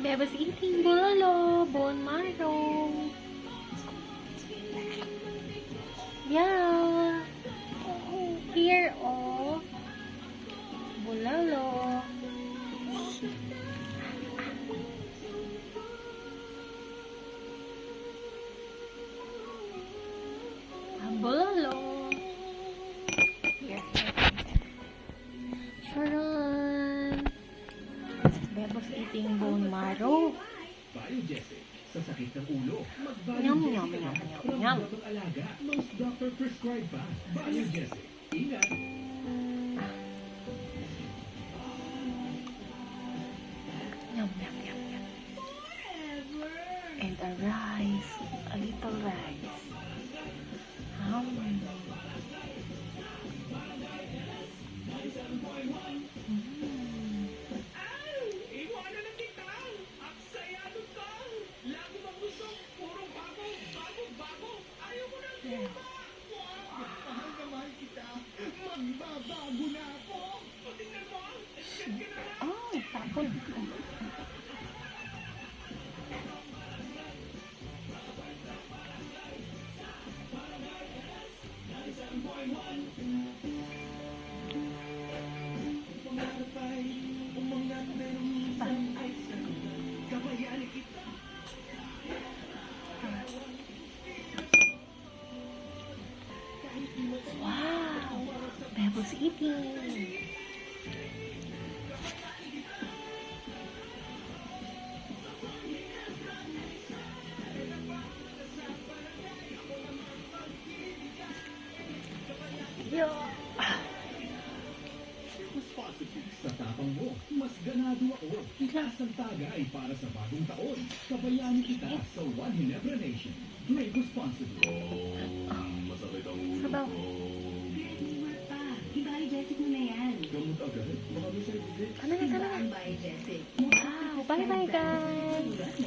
Bebas eating bulalo, bone marrow. Yeah. Here, oh. Bulalo. Bulalo. Here. Charan. Bebas eating bone marrow. Biogesic. Sa sakit ng ulo, Yum, yum, yum, yum, yum. alaga. Most doctor prescribe pa. Biogesic. Ingat. Yum, yum, yum, yum. And a rice. A little rice. Iwanan na kita! Aksayado ka! Lagi bang gusto? Puro bago, bago, bago! Ayaw mo nang iba! Mahal na mahal kita! Magbabago na ako! O tingnan mo! Yan ka na! Oh, tapon. Wow! Bebos eating. Yo. Responsibly sa tapang mo, mas ganado ako. Ilasang tagay para sa bagong taon. Kabayani kita sa One Ginebra Nation. Drink responsibly. Masakit ang ulo Sabaw. ko. Pa, i-biogesic mo na yan. Gamot agad. Baka may side effect. Ano na, Ang biogesic. Wow! Bye-bye, guys!